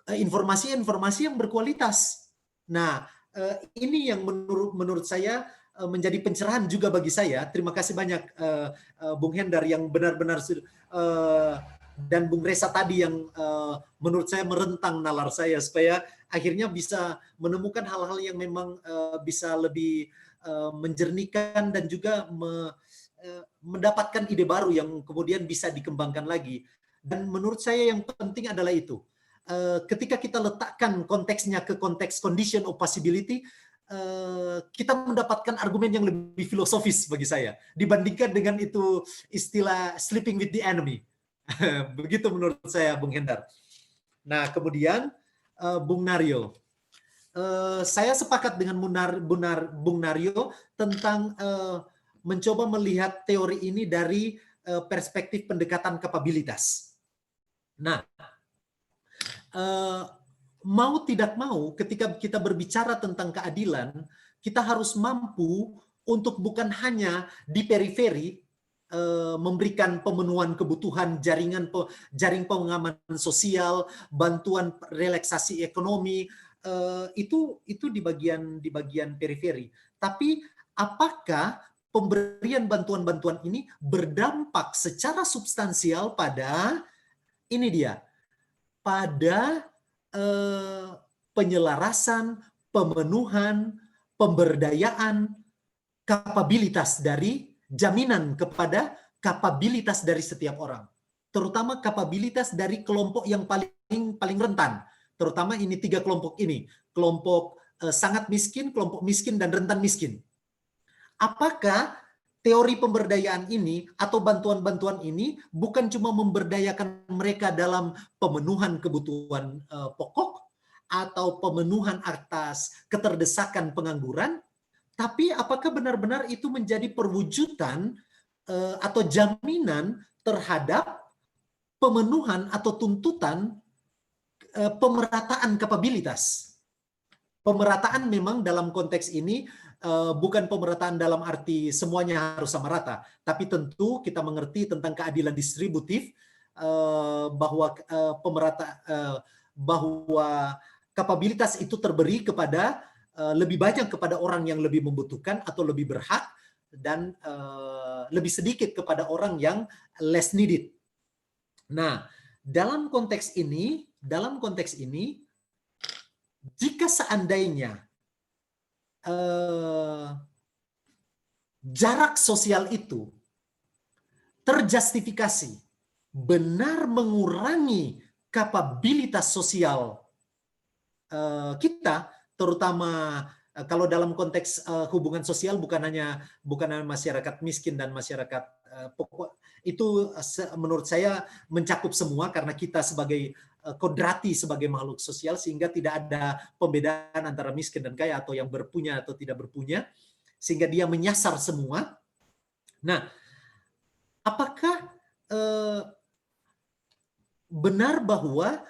informasi-informasi yang berkualitas. Nah, ini yang menurut saya menjadi pencerahan juga bagi saya. Terima kasih banyak Bung Hendar yang benar-benar dan Bung Reza tadi yang menurut saya merentang nalar saya supaya akhirnya bisa menemukan hal-hal yang memang bisa lebih menjernihkan dan juga mendapatkan ide baru yang kemudian bisa dikembangkan lagi. Dan menurut saya yang penting adalah itu. Ketika kita letakkan konteksnya ke konteks condition of possibility, kita mendapatkan argumen yang lebih filosofis bagi saya dibandingkan dengan itu istilah sleeping with the enemy. Begitu menurut saya, Bung Hendar. Nah, kemudian Bung Naryo. Saya sepakat dengan Bung Naryo tentang mencoba melihat teori ini dari perspektif pendekatan kapabilitas. Nah, mau tidak mau ketika kita berbicara tentang keadilan, kita harus mampu untuk bukan hanya di periferi memberikan pemenuhan kebutuhan, jaring pengamanan sosial, bantuan relaksasi ekonomi, itu di bagian periferi. Tapi apakah pemberian bantuan-bantuan ini berdampak secara substansial pada ini dia, pada penyelarasan, pemenuhan, pemberdayaan, kapabilitas dari jaminan kepada kapabilitas dari setiap orang, terutama kapabilitas dari kelompok yang paling rentan, terutama ini 3 kelompok ini, kelompok sangat miskin, kelompok miskin, dan rentan miskin. Apakah teori pemberdayaan ini atau bantuan-bantuan ini bukan cuma memberdayakan mereka dalam pemenuhan kebutuhan pokok atau pemenuhan atas keterdesakan pengangguran, tapi apakah benar-benar itu menjadi perwujudan atau jaminan terhadap pemenuhan atau tuntutan pemerataan kapabilitas. Pemerataan memang dalam konteks ini bukan pemerataan dalam arti semuanya harus sama rata, tapi tentu kita mengerti tentang keadilan distributif, bahwa bahwa kapabilitas itu terberi kepada lebih banyak kepada orang yang lebih membutuhkan atau lebih berhak, dan lebih sedikit kepada orang yang less needed. Nah, dalam konteks ini, jika seandainya jarak sosial itu terjustifikasi benar mengurangi kapabilitas sosial kita, terutama kalau dalam konteks hubungan sosial bukan hanya masyarakat miskin dan masyarakat pokok, itu menurut saya mencakup semua karena kita sebagai kodrati sebagai makhluk sosial, sehingga tidak ada pembedaan antara miskin dan kaya atau yang berpunya atau tidak berpunya, sehingga dia menyasar semua. Nah, apakah benar bahwa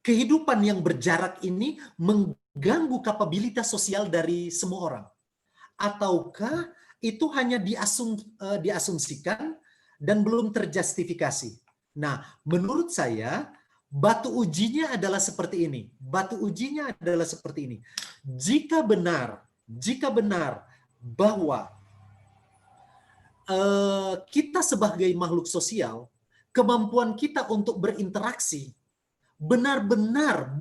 kehidupan yang berjarak ini mengganggu kapabilitas sosial dari semua orang? Ataukah itu hanya diasumsikan dan belum terjustifikasi? Nah, menurut saya batu ujinya adalah seperti ini. Jika benar bahwa kita sebagai makhluk sosial, kemampuan kita untuk berinteraksi benar-benar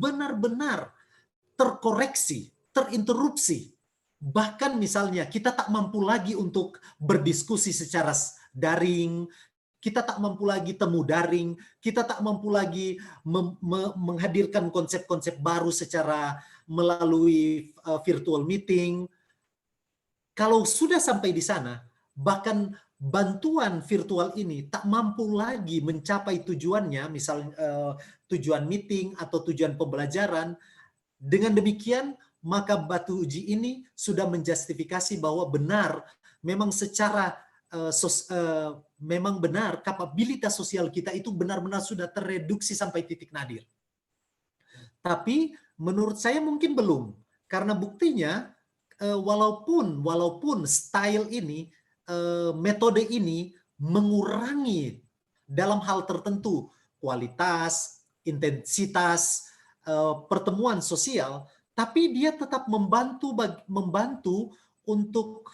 terkoreksi, terinterupsi. Bahkan misalnya kita tak mampu lagi untuk berdiskusi secara daring, kita tak mampu lagi temu daring, kita tak mampu lagi menghadirkan konsep-konsep baru secara melalui virtual meeting. Kalau sudah sampai di sana, bahkan bantuan virtual ini tak mampu lagi mencapai tujuannya, misalnya tujuan meeting atau tujuan pembelajaran. Dengan demikian, maka batu uji ini sudah menjustifikasi bahwa benar, memang secara memang benar kapabilitas sosial kita itu benar-benar sudah tereduksi sampai titik nadir. Tapi menurut saya mungkin belum, karena buktinya walaupun style ini, metode ini mengurangi dalam hal tertentu kualitas, intensitas pertemuan sosial, tapi dia tetap membantu untuk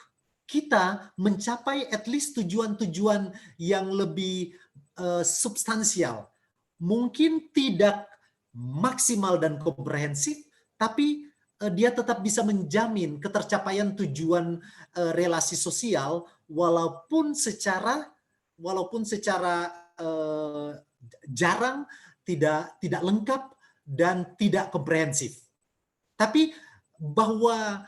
kita mencapai at least tujuan-tujuan yang lebih substansial. Mungkin tidak maksimal dan komprehensif, tapi dia tetap bisa menjamin ketercapaian tujuan relasi sosial walaupun secara jarang, tidak lengkap dan tidak komprehensif. Tapi bahwa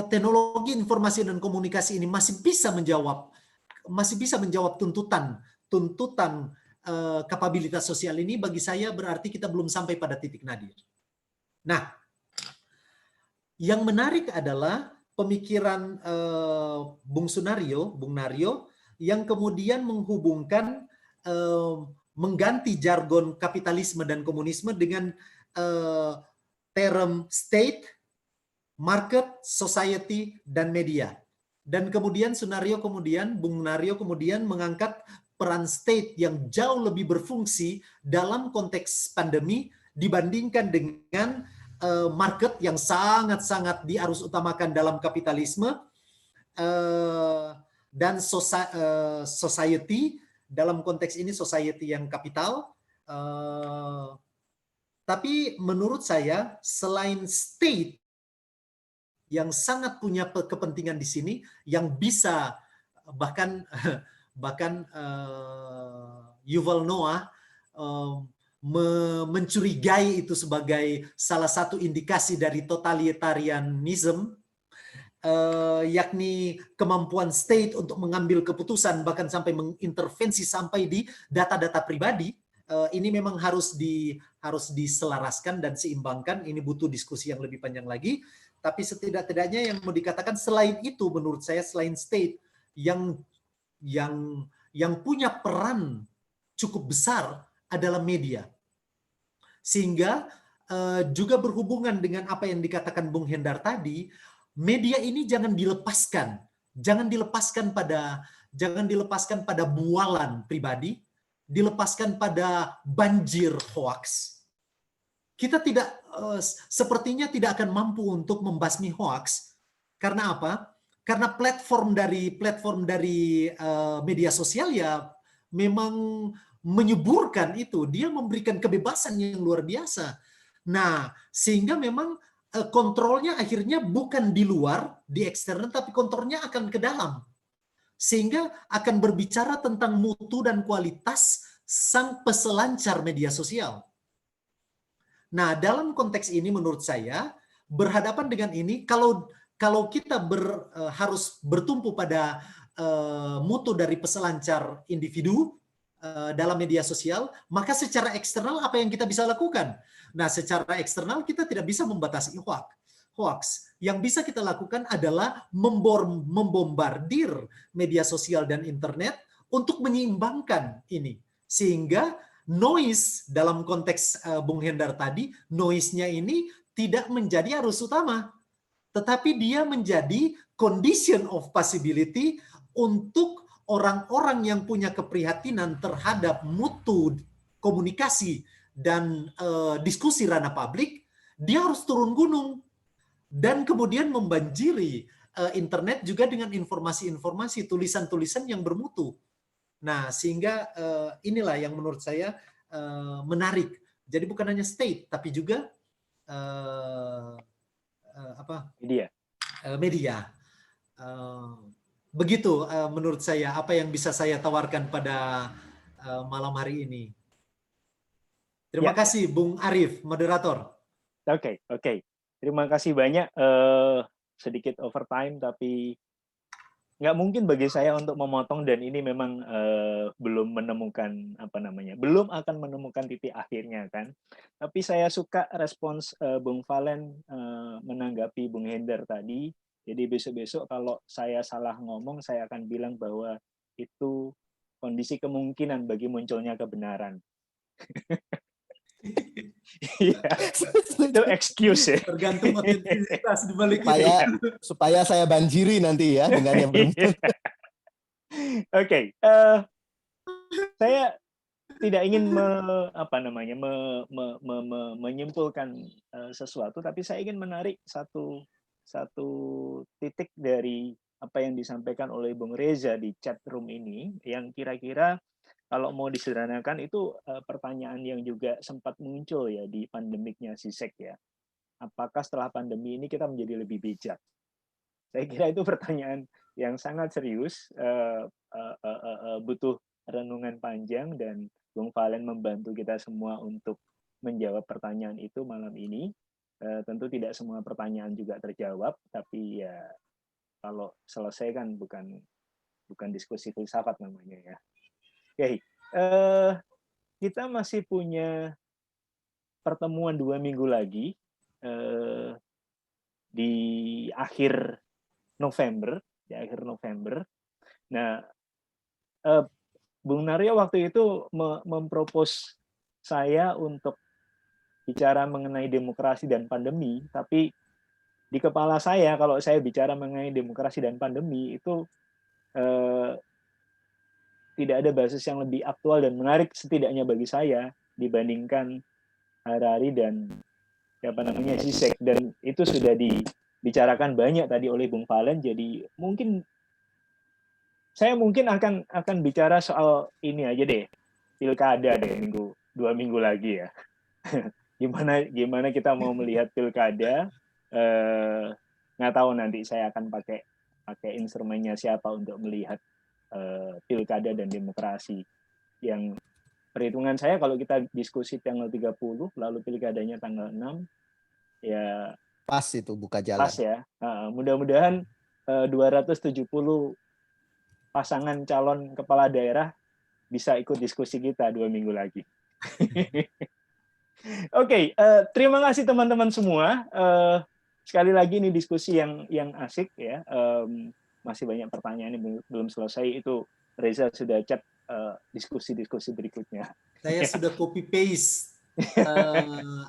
teknologi informasi dan komunikasi ini masih bisa menjawab tuntutan kapabilitas sosial ini, bagi saya berarti kita belum sampai pada titik nadir. Nah, yang menarik adalah pemikiran Bung Naryo yang kemudian menghubungkan mengganti jargon kapitalisme dan komunisme dengan term state, market, society, dan media. Dan kemudian Bung Naryo kemudian mengangkat peran state yang jauh lebih berfungsi dalam konteks pandemi dibandingkan dengan market yang sangat-sangat diarus utamakan dalam kapitalisme, dan society, dalam konteks ini society yang kapital. Tapi menurut saya selain state yang sangat punya kepentingan di sini, yang bisa bahkan Yuval Noah mencurigai itu sebagai salah satu indikasi dari totalitarianism, yakni kemampuan state untuk mengambil keputusan bahkan sampai mengintervensi sampai di data-data pribadi. Ini memang harus diselaraskan dan seimbangkan. Ini butuh diskusi yang lebih panjang lagi. Tapi setidak-tidaknya yang mau dikatakan selain itu, menurut saya selain state yang punya peran cukup besar adalah media. Sehingga juga berhubungan dengan apa yang dikatakan Bung Hendar tadi, media ini jangan dilepaskan pada bualan pribadi, dilepaskan pada banjir hoaks. Kita sepertinya tidak akan mampu untuk membasmi hoaks. Karena apa? Karena platform dari media sosial ya memang menyuburkan itu. Dia memberikan kebebasan yang luar biasa. Nah, sehingga memang kontrolnya akhirnya bukan di luar, di eksternal, tapi kontrolnya akan ke dalam. Sehingga akan berbicara tentang mutu dan kualitas sang peselancar media sosial. Nah, dalam konteks ini menurut saya, berhadapan dengan ini, kalau kita harus bertumpu pada mutu dari peselancar individu dalam media sosial, maka secara eksternal apa yang kita bisa lakukan? Nah, secara eksternal kita tidak bisa membatasi hoax. Yang bisa kita lakukan adalah membombardir media sosial dan internet untuk menyeimbangkan ini. Sehingga noise dalam konteks Bung Hendar tadi, noise-nya ini tidak menjadi arus utama. Tetapi dia menjadi condition of possibility untuk orang-orang yang punya keprihatinan terhadap mutu komunikasi dan diskusi ranah publik, dia harus turun gunung. Dan kemudian membanjiri internet juga dengan informasi-informasi, tulisan-tulisan yang bermutu. Nah, sehingga inilah yang menurut saya menarik. Jadi bukan hanya state, tapi juga media. Begitu menurut saya apa yang bisa saya tawarkan pada malam hari ini. Terima kasih Bung Arif, moderator. Oke. Terima kasih banyak. Sedikit overtime, tapi nggak mungkin bagi saya untuk memotong, dan ini memang belum akan menemukan titik akhirnya kan. Tapi saya suka respons Bung Valen menanggapi Bung Hendar tadi. Jadi besok-besok kalau saya salah ngomong, saya akan bilang bahwa itu kondisi kemungkinan bagi munculnya kebenaran. Iya, itu excuse ya. Tergantung otentisitas di balik supaya saya banjiri nanti ya dengan yang belum. Oke, tidak ingin menyimpulkan sesuatu, tapi saya ingin menarik satu titik dari apa yang disampaikan oleh Bung Reza di chat room ini, yang kira-kira kalau mau disederhanakan itu pertanyaan yang juga sempat muncul ya di pandemiknya Zizek ya. Apakah setelah pandemi ini kita menjadi lebih bijak? Saya kira itu pertanyaan yang sangat serius, butuh renungan panjang, dan Bung Valen membantu kita semua untuk menjawab pertanyaan itu malam ini. Tentu tidak semua pertanyaan juga terjawab, tapi ya kalau selesai kan bukan diskusi filsafat namanya ya. Oke, kita masih punya pertemuan 2 minggu lagi di akhir November. Nah, Bung Naryo waktu itu mempropos saya untuk bicara mengenai demokrasi dan pandemi, tapi di kepala saya kalau saya bicara mengenai demokrasi dan pandemi itu tidak ada basis yang lebih aktual dan menarik setidaknya bagi saya dibandingkan Harari dan Zizek, dan itu sudah dibicarakan banyak tadi oleh Bung Valen. Jadi saya mungkin akan bicara soal ini aja deh, pilkada deh, 2 minggu lagi ya. Gimana kita mau melihat pilkada? Nggak tahu nanti saya akan pakai instrumennya siapa untuk melihat pilkada dan demokrasi. Yang perhitungan saya kalau kita diskusi tanggal 30, lalu pilkadanya tanggal 6, ya pas itu buka jalan. Pas ya. Mudah-mudahan 270 pasangan calon kepala daerah bisa ikut diskusi kita 2 minggu lagi. Oke, terima kasih teman-teman semua. Sekali lagi ini diskusi yang asik ya. Masih banyak pertanyaan yang belum selesai. Itu Reza sudah chat diskusi-diskusi berikutnya. Saya sudah copy paste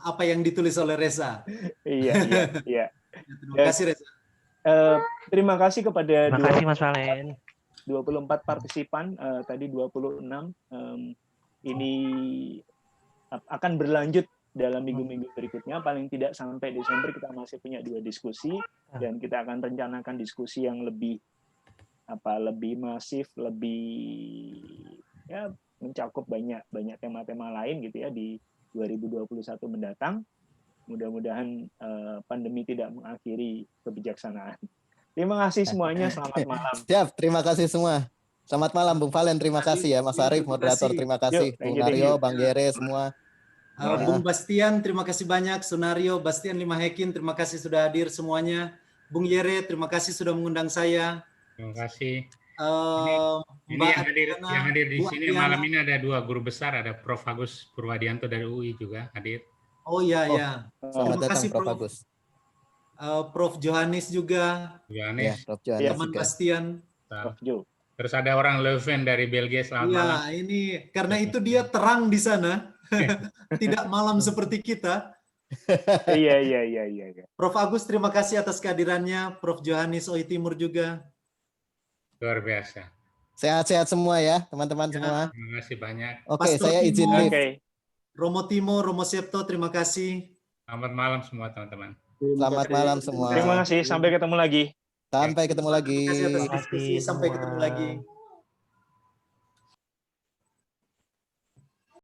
apa yang ditulis oleh Reza. Iya. Terima kasih Reza. Terima kasih kepada Terima kasih Mas Valen. 24 partisipan, tadi 26. Ini akan berlanjut dalam minggu-minggu berikutnya. Paling tidak sampai Desember kita masih punya 2 diskusi, dan kita akan rencanakan diskusi yang lebih masif, lebih ya mencakup banyak tema-tema lain gitu ya di 2021 mendatang. Mudah-mudahan pandemi tidak mengakhiri kebijaksanaan. Terima kasih semuanya, selamat malam. Siap, terima kasih semua. Selamat malam Bung Valen, terima kasih ya Mas Arif, moderator, terima kasih. Bung Naryo, Bang Yere, semua. Bung Bastian, terima kasih banyak. Sunario, Bastian Limahekin, terima kasih sudah hadir semuanya. Bung Yere, terima kasih sudah mengundang saya. Terima kasih. Ini yang hadir di sini malam ini ada 2 guru besar, ada Prof. Agus Purwadianto dari UI juga hadir. Oh iya. Selamat datang Prof. Agus. Prof. Johannes juga. Johannes. Ya, Prof. Johannes teman juga. Bastian. Terus ada orang Leuven dari Belgia, selamat malam. Ya, ini karena itu dia terang di sana. Tidak malam seperti kita. Iya. Prof. Agus, terima kasih atas kehadirannya. Prof. Johannes OI Timur juga. Luar biasa. Sehat-sehat semua ya, teman-teman semua. Terima kasih banyak. Oke, saya izin live. Romo Timo, Romo Septo, terima kasih. Selamat malam semua teman-teman. Selamat malam semua. Terima kasih, sampai ketemu lagi. Sampai ketemu lagi. Terima kasih atas diskusi, sampai ketemu lagi.